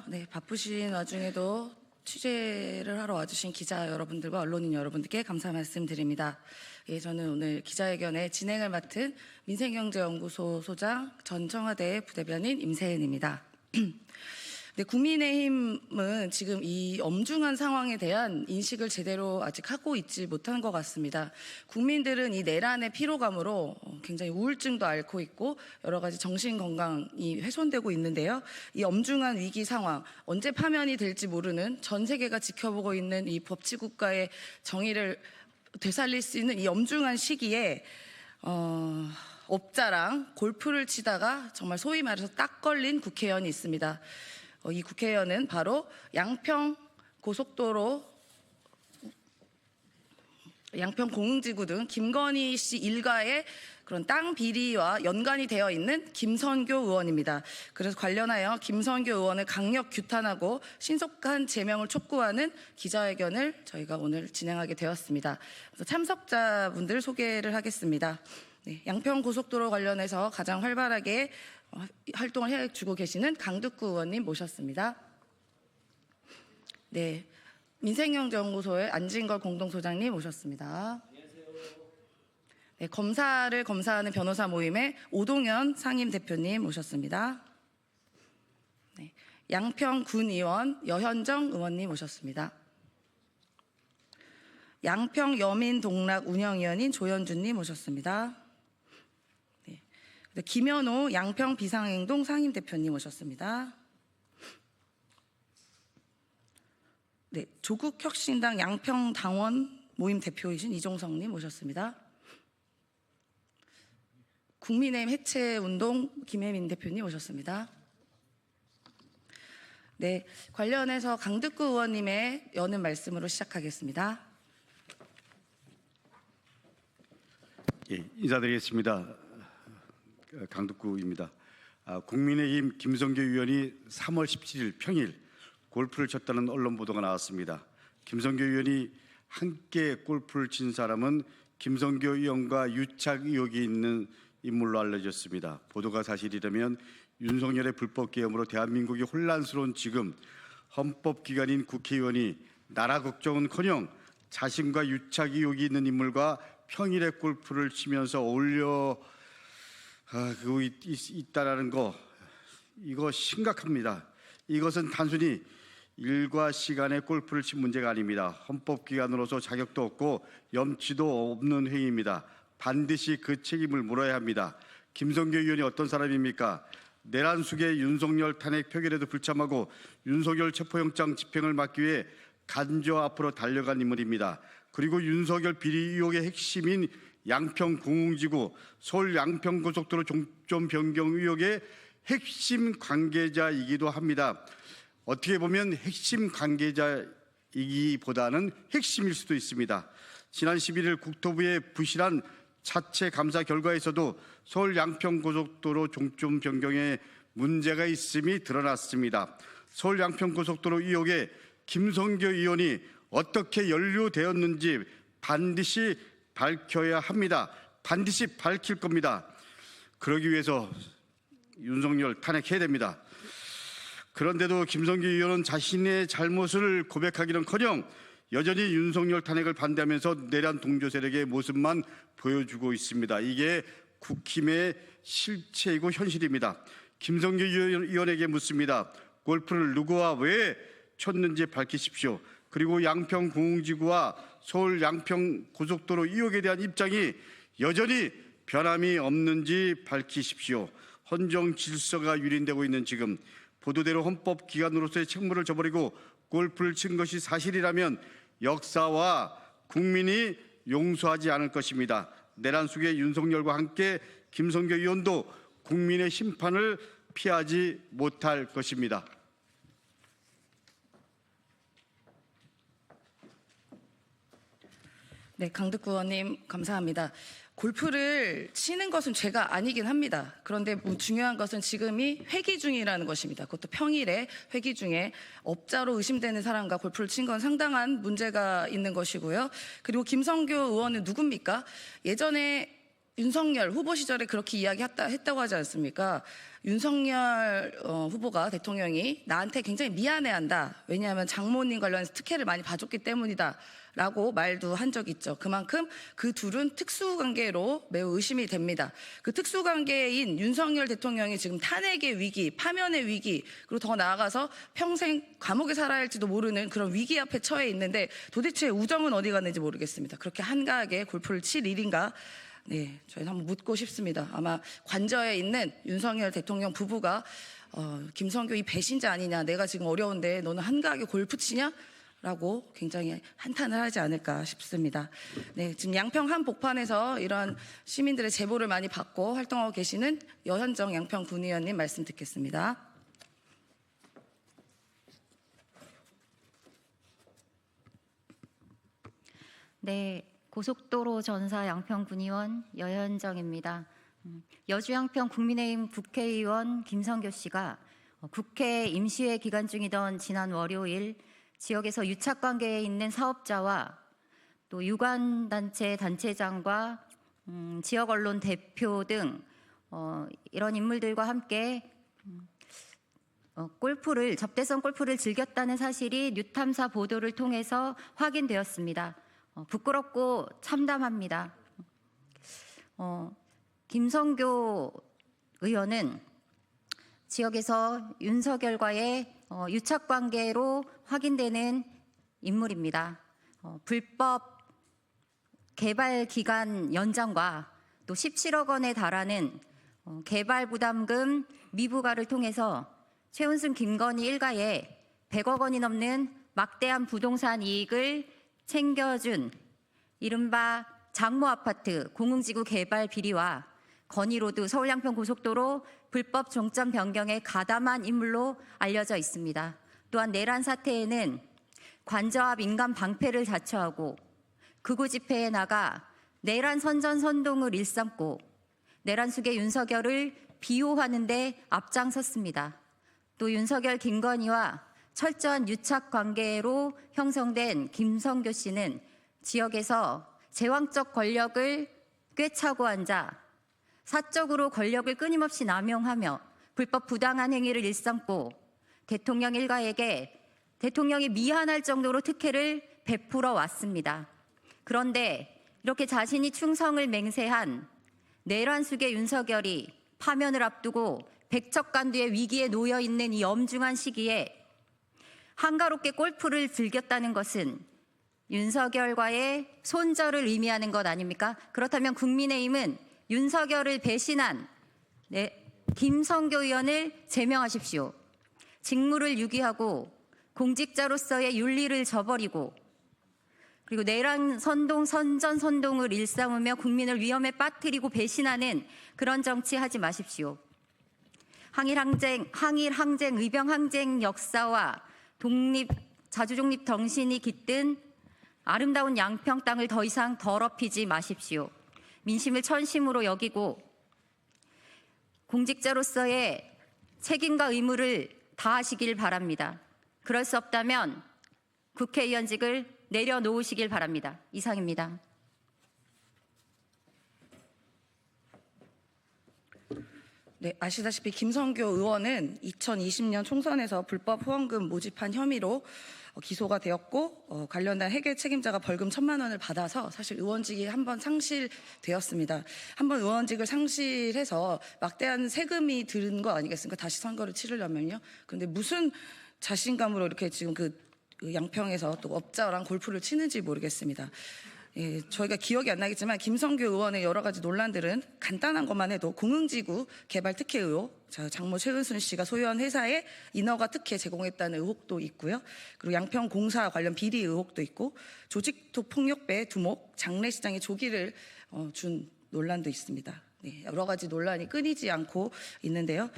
네, 바쁘신 와중에도 취재를 하러 와주신 기자 여러분들과 언론인 여러분들께 감사 말씀드립니다. 예, 저는 오늘 기자회견의 진행을 맡은 민생경제연구소 소장 전 청와대 부대변인 임세은입니다. 네, 국민의힘은 지금 이 엄중한 상황에 대한 인식을 제대로 아직 하고 있지 못한 것 같습니다. 국민들은 이 내란의 피로감으로 굉장히 우울증도 앓고 있고 여러 가지 정신 건강이 훼손되고 있는데요. 이 엄중한 위기 상황, 언제 파면이 될지 모르는 전 세계가 지켜보고 있는 이 법치국가의 정의를 되살릴 수 있는 이 엄중한 시기에 업자랑 골프를 치다가 정말 소위 말해서 딱 걸린 국회의원이 있습니다. 이 국회의원은 바로 양평 공흥지구 등 김건희 씨 일가의 그런 땅 비리와 연관이 되어 있는 김선교 의원입니다. 그래서 관련하여 김선교 의원을 강력 규탄하고 신속한 제명을 촉구하는 기자회견을 저희가 오늘 진행하게 되었습니다. 그래서 참석자분들 소개를 하겠습니다. 네, 양평 고속도로 관련해서 가장 활발하게 활동을 해주고 계시는 강득구 의원님 모셨습니다. 네, 민생경제연구소의 안진걸 공동소장님 모셨습니다. 네, 검사를 검사하는 변호사 모임의 오동현 상임대표님 모셨습니다. 네, 양평군의원 여현정 의원님 모셨습니다. 양평 여민동락 운영위원인 조현주님 모셨습니다. 네, 김현호 양평 비상행동 상임대표님 모셨습니다. 네, 조국혁신당 양평당원 모임 대표이신 이종성님 모셨습니다. 국민의힘 해체운동 김혜민 대표님 오셨습니다. 네, 관련해서 강득구 의원님의 여는 말씀으로 시작하겠습니다. 예, 인사드리겠습니다. 강득구입니다. 국민의힘 김성교 의원이 3월 17일 평일 골프를 쳤다는 언론 보도가 나왔습니다. 김성교 의원이 함께 골프를 친 사람은 김성교 의원과 유착 의혹이 있는 인물로 알려졌습니다. 보도가 사실이라면 윤석열의 불법 계엄으로 대한민국이 혼란스러운 지금 헌법기관인 국회의원이 나라 걱정은커녕 자신과 유착 의혹이 있는 인물과 평일에 골프를 치면서 어울려 있다라는 거, 이거 심각합니다. 이것은 단순히 일과 시간에 골프를 친 문제가 아닙니다. 헌법기관으로서 자격도 없고 염치도 없는 행위입니다. 반드시 그 책임을 물어야 합니다. 김성교 의원이 어떤 사람입니까? 내란 속의 윤석열 탄핵 표결에도 불참하고 윤석열 체포영장 집행을 막기 위해 간저 앞으로 달려간 인물입니다. 그리고 윤석열 비리 의혹의 핵심인 양평 공흥지구, 서울 양평 고속도로 종점 변경 의혹의 핵심 관계자이기도 합니다. 어떻게 보면 핵심 관계자이기보다는 핵심일 수도 있습니다. 지난 11일 국토부의 부실한 자체 감사 결과에서도 서울 양평 고속도로 종점 변경에 문제가 있음이 드러났습니다. 서울 양평 고속도로 의혹에 김성교 의원이 어떻게 연루되었는지 반드시 밝혀야 합니다. 반드시 밝힐 겁니다. 그러기 위해서 윤석열 탄핵해야 됩니다. 그런데도 김성교 의원은 자신의 잘못을 고백하기는커녕 여전히 윤석열 탄핵을 반대하면서 내란 동조 세력의 모습만 보여주고 있습니다. 이게 국힘의 실체이고 현실입니다. 김성교 의원에게 묻습니다. 골프를 누구와 왜 쳤는지 밝히십시오. 그리고 양평 공흥지구와 서울 양평 고속도로 의혹에 대한 입장이 여전히 변함이 없는지 밝히십시오. 헌정 질서가 유린되고 있는 지금 보도대로 헌법기관으로서의 책무를 저버리고 골프를 친 것이 사실이라면 역사와 국민이 용서하지 않을 것입니다. 내란 속의 윤석열과 함께 김성교 의원도 국민의 심판을 피하지 못할 것입니다. 네, 강득구 의원님 감사합니다. 골프를 치는 것은 죄가 아니긴 합니다. 그런데 중요한 것은 지금이 회기 중이라는 것입니다. 그것도 평일에 회기 중에 업자로 의심되는 사람과 골프를 친 건 상당한 문제가 있는 것이고요. 그리고 김성교 의원은 누굽니까? 예전에 윤석열 후보 시절에 그렇게 했다고 하지 않습니까? 윤석열 후보가 대통령이 나한테 굉장히 미안해한다. 왜냐하면 장모님 관련해서 특혜를 많이 봐줬기 때문이다. 라고 말도 한 적이 있죠. 그만큼 그 둘은 특수관계로 매우 의심이 됩니다. 그 특수관계인 윤석열 대통령이 지금 탄핵의 위기, 파면의 위기, 그리고 더 나아가서 평생 감옥에 살아야 할지도 모르는 그런 위기 앞에 처해 있는데 도대체 우정은 어디 갔는지 모르겠습니다. 그렇게 한가하게 골프를 칠 일인가? 네, 저희는 한번 묻고 싶습니다. 아마 관저에 있는 윤석열 대통령 부부가 김성교 이 배신자 아니냐, 내가 지금 어려운데 너는 한가하게 골프 치냐? 라고 굉장히 한탄을 하지 않을까 싶습니다. 네, 지금 양평 한복판에서 이러한 시민들의 제보를 많이 받고 활동하고 계시는 여현정 양평 군의원님 말씀 듣겠습니다. 네, 고속도로 전사 양평군의원 여현정입니다. 여주 양평 국민의힘 국회의원 김성교 씨가 국회 임시회 기간 중이던 지난 월요일 지역에서 유착관계에 있는 사업자와 또 유관단체 단체장과 지역 언론 대표 등 이런 인물들과 함께 접대성 골프를 즐겼다는 사실이 뉴탐사 보도를 통해서 확인되었습니다. 부끄럽고 참담합니다. 김성교 의원은 지역에서 윤석열과의 유착관계로 확인되는 인물입니다. 불법 개발 기간 연장과 또 17억 원에 달하는 개발 부담금 미부과를 통해서 최은순 김건희 일가에 100억 원이 넘는 막대한 부동산 이익을 챙겨준 이른바 장모 아파트 공흥지구 개발 비리와 건의로드 서울 양평 고속도로 불법 종점 변경에 가담한 인물로 알려져 있습니다. 또한 내란 사태에는 관저와 민간 방패를 자처하고 극우 집회에 나가 내란 선전선동을 일삼고 내란 숙의 윤석열을 비호하는 데 앞장섰습니다. 또 윤석열 김건희와 철저한 유착 관계로 형성된 김성교 씨는 지역에서 제왕적 권력을 꿰차고 앉아 사적으로 권력을 끊임없이 남용하며 불법 부당한 행위를 일삼고 대통령 일가에게 대통령이 미안할 정도로 특혜를 베풀어 왔습니다. 그런데 이렇게 자신이 충성을 맹세한 내란 숙의 윤석열이 파면을 앞두고 백척간두의 위기에 놓여 있는 이 엄중한 시기에 한가롭게 골프를 즐겼다는 것은 윤석열과의 손절을 의미하는 것 아닙니까? 그렇다면 국민의힘은 윤석열을 배신한 김성교 의원을 제명하십시오. 직무를 유기하고 공직자로서의 윤리를 저버리고 그리고 내란 선전선동을 일삼으며 국민을 위험에 빠뜨리고 배신하는 그런 정치 하지 마십시오. 항일항쟁, 의병항쟁 역사와 자주독립 정신이 깃든 아름다운 양평 땅을 더 이상 더럽히지 마십시오. 민심을 천심으로 여기고 공직자로서의 책임과 의무를 다하시길 바랍니다. 그럴 수 없다면 국회의원직을 내려놓으시길 바랍니다. 이상입니다. 네, 아시다시피 김성교 의원은 2020년 총선에서 불법 후원금 모집한 혐의로 기소가 되었고 관련된 회계 책임자가 벌금 1,000만 원을 받아서 사실 의원직이 한번 상실되었습니다. 한번 의원직을 상실해서 막대한 세금이 드는 거 아니겠습니까? 다시 선거를 치르려면요. 그런데 무슨 자신감으로 이렇게 지금 그 양평에서 또 업자랑 골프를 치는지 모르겠습니다. 예, 저희가 기억이 안 나겠지만 김성교 의원의 여러 가지 논란들은 간단한 것만 해도 공흥지구 개발 특혜 의혹, 장모 최은순 씨가 소유한 회사에 인허가 특혜 제공했다는 의혹도 있고요. 그리고 양평 공사 관련 비리 의혹도 있고 조직토 폭력배 두목, 장례식장에 조기를 준 논란도 있습니다. 네, 여러 가지 논란이 끊이지 않고 있는데요.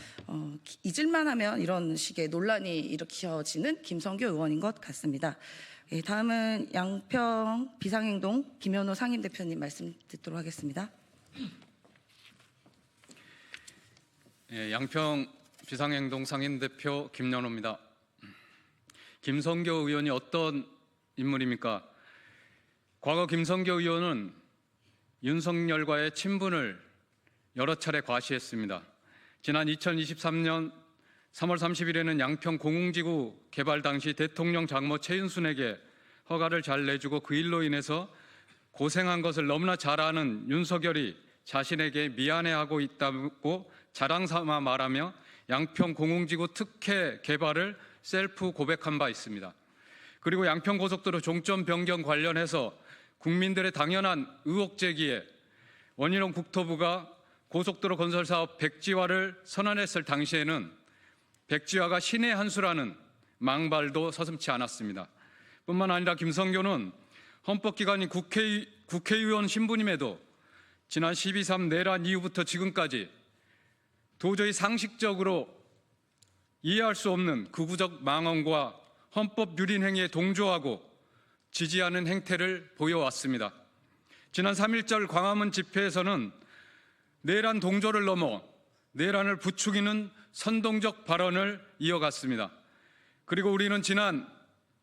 잊을만 하면 이런 식의 논란이 일으켜지는 김성교 의원인 것 같습니다. 예, 다음은 양평 비상행동 김현우 상임대표님 말씀 듣도록 하겠습니다. 예, 양평 비상행동 상임대표 김연호입니다. 김성교 의원이 어떤 인물입니까? 과거 김성교 의원은 윤석열과의 친분을 여러 차례 과시했습니다. 지난 2023년 3월 30일에는 양평 공흥지구 개발 당시 대통령 장모 최윤순에게 허가를 잘 내주고 그 일로 인해서 고생한 것을 너무나 잘 아는 윤석열이 자신에게 미안해하고 있다고 자랑삼아 말하며 양평 공흥지구 특혜 개발을 셀프 고백한 바 있습니다. 그리고 양평 고속도로 종점 변경 관련해서 국민들의 당연한 의혹 제기에 원희룡 국토부가 고속도로 건설 사업 백지화를 선언했을 당시에는 백지화가 신의 한 수라는 망발도 서슴지 않았습니다. 뿐만 아니라 김성교는 헌법기관인 국회의원 신분임에도 지난 12.3 내란 이후부터 지금까지 도저히 상식적으로 이해할 수 없는 극우적 망언과 헌법 유린 행위에 동조하고 지지하는 행태를 보여왔습니다. 지난 3.1절 광화문 집회에서는 내란 동조를 넘어 내란을 부추기는 선동적 발언을 이어갔습니다. 그리고 우리는 지난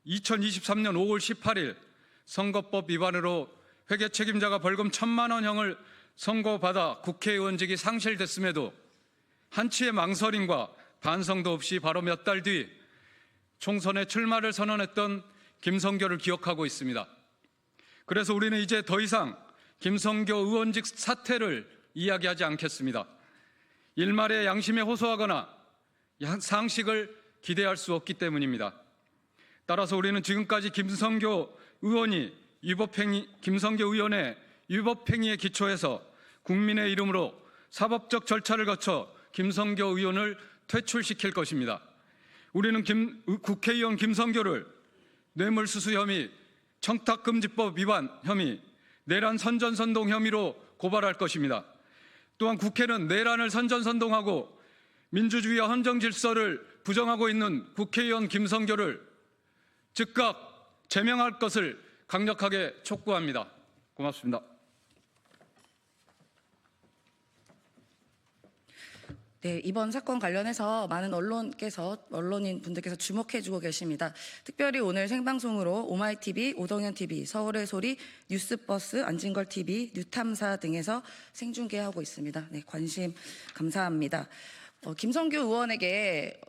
2023년 5월 18일 선거법 위반으로 회계 책임자가 벌금 1,000만 원형을 선고받아 국회의원직이 상실됐음에도 한치의 망설임과 반성도 없이 바로 몇 달 뒤 총선에 출마를 선언했던 김성교를 기억하고 있습니다. 그래서 우리는 이제 더 이상 김성교 의원직 사퇴를 이야기하지 않겠습니다. 일말의 양심에 호소하거나 상식을 기대할 수 없기 때문입니다. 따라서 우리는 지금까지 김성교 의원의 위법행위에 기초해서 국민의 이름으로 사법적 절차를 거쳐 김성교 의원을 퇴출시킬 것입니다. 우리는 국회의원 김성교를 뇌물수수 혐의, 청탁금지법 위반 혐의, 내란 선전선동 혐의로 고발할 것입니다. 또한 국회는 내란을 선전선동하고 민주주의와 헌정질서를 부정하고 있는 국회의원 김성교를 즉각 제명할 것을 강력하게 촉구합니다. 고맙습니다. 네, 이번 사건 관련해서 많은 언론인 분들께서 주목해주고 계십니다. 특별히 오늘 생방송으로 오마이TV, 오동현TV, 서울의 소리, 뉴스버스, 안진걸TV, 뉴탐사 등에서 생중계하고 있습니다. 네, 관심 감사합니다. 김성교 의원에게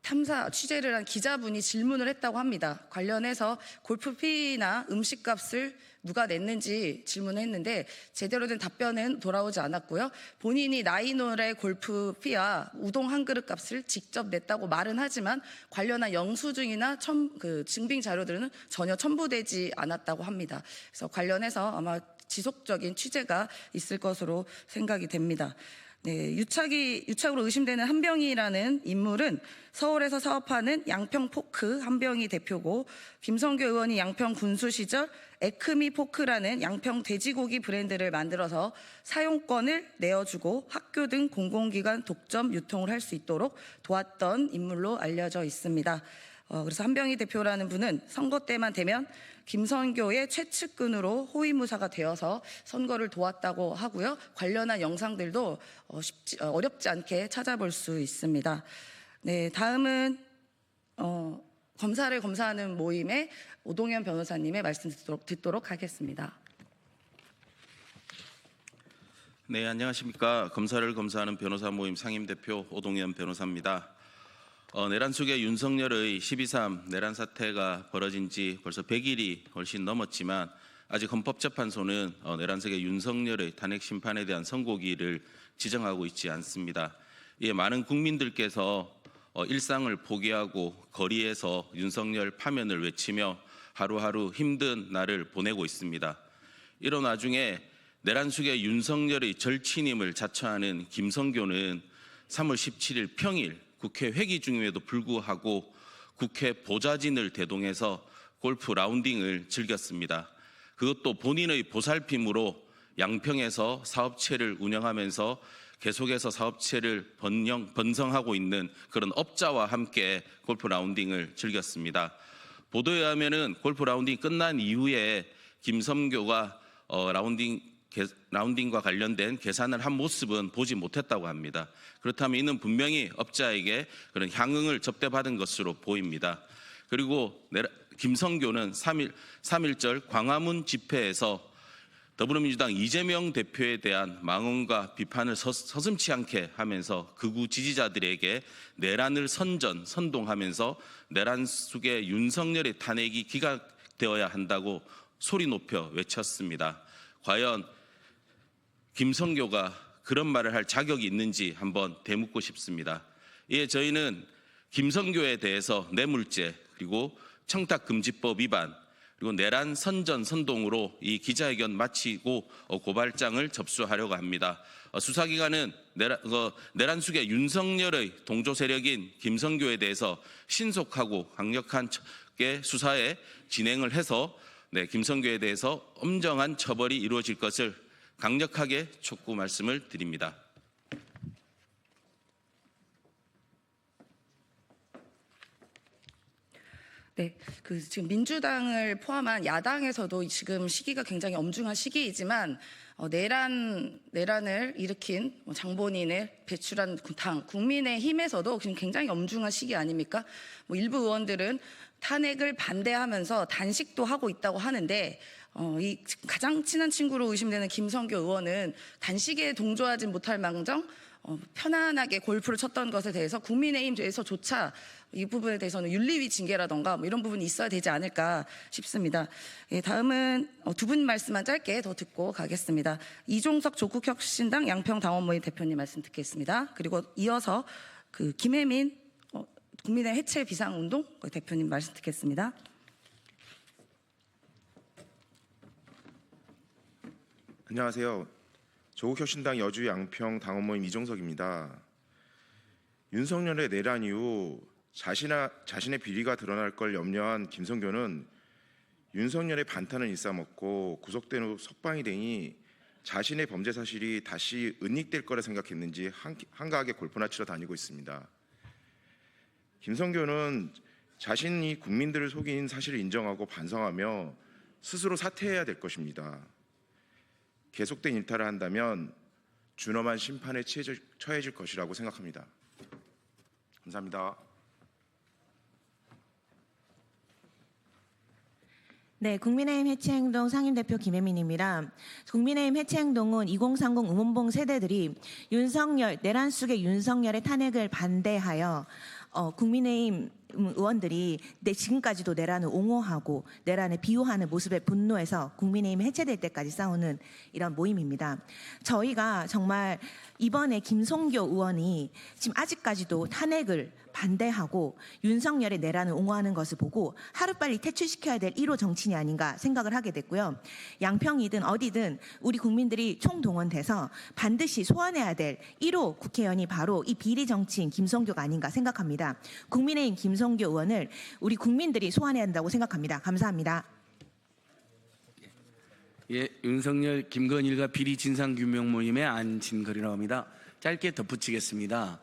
탐사 취재를 한 기자분이 질문을 했다고 합니다. 관련해서 골프피나 음식값을 누가 냈는지 질문했는데 제대로 된 답변은 돌아오지 않았고요. 본인이 나인홀의 골프피와 우동 한 그릇 값을 직접 냈다고 말은 하지만 관련한 영수증이나 증빙 자료들은 전혀 첨부되지 않았다고 합니다. 그래서 관련해서 아마 지속적인 취재가 있을 것으로 생각이 됩니다. 네, 유착으로 의심되는 한병희라는 인물은 서울에서 사업하는 양평 포크 한병희 대표고, 김성교 의원이 양평 군수 시절 에크미 포크라는 양평 돼지고기 브랜드를 만들어서 사용권을 내어주고 학교 등 공공기관 독점 유통을 할 수 있도록 도왔던 인물로 알려져 있습니다. 그래서 한병희 대표라는 분은 선거 때만 되면 김성교의 최측근으로 호위무사가 되어서 선거를 도왔다고 하고요. 관련한 영상들도 어렵지 않게 찾아볼 수 있습니다. 네, 다음은 검사를 검사하는 모임의 오동현 변호사님의 말씀 듣도록 하겠습니다. 네, 안녕하십니까. 검사를 검사하는 변호사 모임 상임대표 오동현 변호사입니다. 내란 속의 윤석열의 12.3 내란 사태가 벌어진 지 벌써 100일이 훨씬 넘었지만 아직 헌법재판소는 내란 속의 윤석열의 탄핵 심판에 대한 선고기를 지정하고 있지 않습니다. 이에 많은 국민들께서 일상을 포기하고 거리에서 윤석열 파면을 외치며 하루하루 힘든 날을 보내고 있습니다. 이런 와중에 내란 속의 윤석열의 절친임을 자처하는 김성교는 3월 17일 평일 국회 회기 중임에도 불구하고 국회 보좌진을 대동해서 골프 라운딩을 즐겼습니다. 그것도 본인의 보살핌으로 양평에서 사업체를 운영하면서 계속해서 사업체를 번성하고 있는 그런 업자와 함께 골프 라운딩을 즐겼습니다. 보도에 의하면은 골프 라운딩 끝난 이후에 김성교가 라운딩과 관련된 계산을 한 모습은 보지 못했다고 합니다. 그렇다면 이는 분명히 업자에게 그런 향응을 접대받은 것으로 보입니다. 그리고 김성교는 3.1절 광화문 집회에서 더불어민주당 이재명 대표에 대한 망언과 비판을 서슴지 않게 하면서 극우 지지자들에게 내란을 선동하면서 내란 속에 윤석열의 탄핵이 기각되어야 한다고 소리 높여 외쳤습니다. 과연 김성교가 그런 말을 할 자격이 있는지 한번 되묻고 싶습니다. 이에 저희는 김성교에 대해서 뇌물죄 그리고 청탁금지법 위반 그리고 내란 선동으로 이 기자회견 마치고 고발장을 접수하려고 합니다. 수사기관은 내란 속의 윤석열의 동조 세력인 김성교에 대해서 신속하고 강력한 수사에 진행을 해서 김성교에 대해서 엄정한 처벌이 이루어질 것을 강력하게 촉구 말씀을 드립니다. 네, 지금 민주당을 포함한 야당에서도 지금 시기가 굉장히 엄중한 시기이지만 내란을 일으킨 장본인을 배출한 당 국민의힘에서도 지금 굉장히 엄중한 시기 아닙니까? 일부 의원들은 탄핵을 반대하면서 단식도 하고 있다고 하는데 이 가장 친한 친구로 의심되는 김성교 의원은 단식에 동조하지 못할 망정 편안하게 골프를 쳤던 것에 대해서 국민의힘에서조차 이 부분에 대해서는 윤리위 징계라던가 이런 부분이 있어야 되지 않을까 싶습니다. 예, 다음은 두 분 말씀만 짧게 더 듣고 가겠습니다. 이종석 조국혁신당 양평당원모임 대표님 말씀 듣겠습니다. 그리고 이어서 김혜민 국민의 해체 비상운동 대표님 말씀 듣겠습니다. 안녕하세요. 조국혁신당 여주 양평 당원모임 이종석입니다. 윤석열의 내란 이후 자신의 비리가 드러날 걸 염려한 김성교는 윤석열의 반탄을 일싸먹고 구속된 후 석방이 되니 자신의 범죄 사실이 다시 은닉될 거라 생각했는지 한가하게 골프나 치러 다니고 있습니다. 김성교는 자신이 국민들을 속인 사실을 인정하고 반성하며 스스로 사퇴해야 될 것입니다. 계속된 일탈을 한다면 준엄한 심판에 처해질 것이라고 생각합니다. 감사합니다. 네, 국민의힘 해체행동 상임대표 김혜민입니다. 국민의힘 해체행동은 2030 응원봉 세대들이 내란 속의 윤석열의 탄핵을 반대하여 국민의힘 의원들이 지금까지도 내란을 옹호하고 내란을 비호하는 모습에 분노해서 국민의힘이 해체될 때까지 싸우는 이런 모임입니다. 저희가 정말 이번에 김성교 의원이 지금 아직까지도 탄핵을 반대하고 윤석열의 내란을 옹호하는 것을 보고 하루빨리 퇴출시켜야 될 1호 정치인이 아닌가 생각을 하게 됐고요. 양평이든 어디든 우리 국민들이 총동원돼서 반드시 소환해야 될 1호 국회의원이 바로 이 비리 정치인 김성교가 아닌가 생각합니다. 국민의힘 김성교 의원을 우리 국민들이 소환해야 한다고 생각합니다. 감사합니다. 예, 윤석열 김건일과 비리 진상규명 모임의 안진걸이라고 합니다. 짧게 덧붙이겠습니다.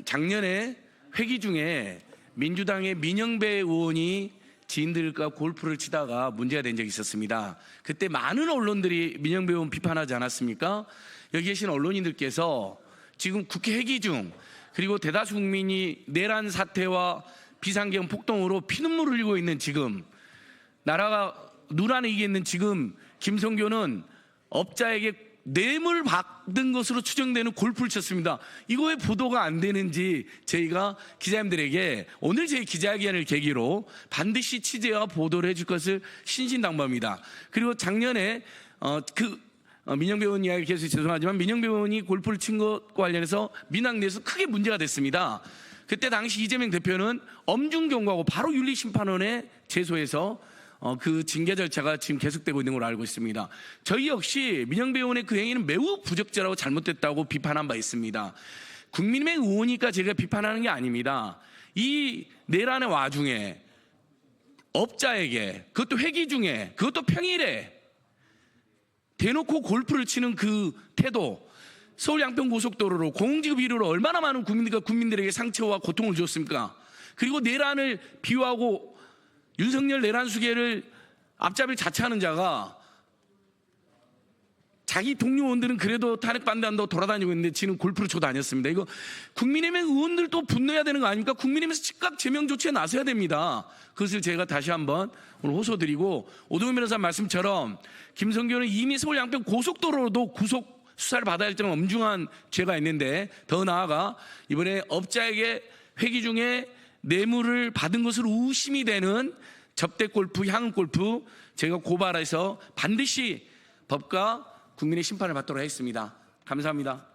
작년에 회기 중에 민주당의 민영배 의원이 지인들과 골프를 치다가 문제가 된 적이 있었습니다. 그때 많은 언론들이 민영배 의원 비판하지 않았습니까? 여기 계신 언론인들께서 지금 국회 회기 중 그리고 대다수 국민이 내란 사태와 비상계엄 폭동으로 피눈물을 흘리고 있는 지금 나라가 누란에 있는 지금 김성교는 업자에게 뇌물 받은 것으로 추정되는 골프를 쳤습니다. 이거 왜 보도가 안 되는지 저희가 기자님들에게 오늘 저희 기자회견을 계기로 반드시 취재와 보도를 해줄 것을 신신당부합니다. 그리고 작년에 민영배 의원 이야기 계속 죄송하지만 민영배 의원이 골프를 친 것과 관련해서 민당 내에서 크게 문제가 됐습니다. 그때 당시 이재명 대표는 엄중 경고하고 바로 윤리심판원에 제소해서 그 징계 절차가 지금 계속되고 있는 걸로 알고 있습니다. 저희 역시 민영배 의원의 그 행위는 매우 부적절하고 잘못됐다고 비판한 바 있습니다. 국민의힘 의원이니까 제가 비판하는 게 아닙니다. 이 내란의 와중에 업자에게 그것도 회기 중에 그것도 평일에 대놓고 골프를 치는 그 태도, 서울 양평 고속도로로 공공지구 비리로 얼마나 많은 국민들에게 상처와 고통을 줬습니까? 그리고 내란을 비호하고 윤석열 내란 수계를 앞잡이를 자처하는 자가 자기 동료 의원들은 그래도 탄핵반대한다고 돌아다니고 있는데 지는 골프를 쳐 다녔습니다. 이거 국민의힘 의원들도 분노해야 되는 거 아닙니까? 국민의힘에서 즉각 제명 조치에 나서야 됩니다. 그것을 제가 다시 한번 오늘 호소드리고, 오동현 변호사 말씀처럼 김성규 의원은 이미 서울 양평 고속도로로도 구속 수사를 받아야 할 정도로 엄중한 죄가 있는데, 더 나아가 이번에 업자에게 회기 중에 뇌물을 받은 것으로 의심이 되는 접대골프, 향응골프 제가 고발해서 반드시 법과 국민의 심판을 받도록 하겠습니다. 감사합니다.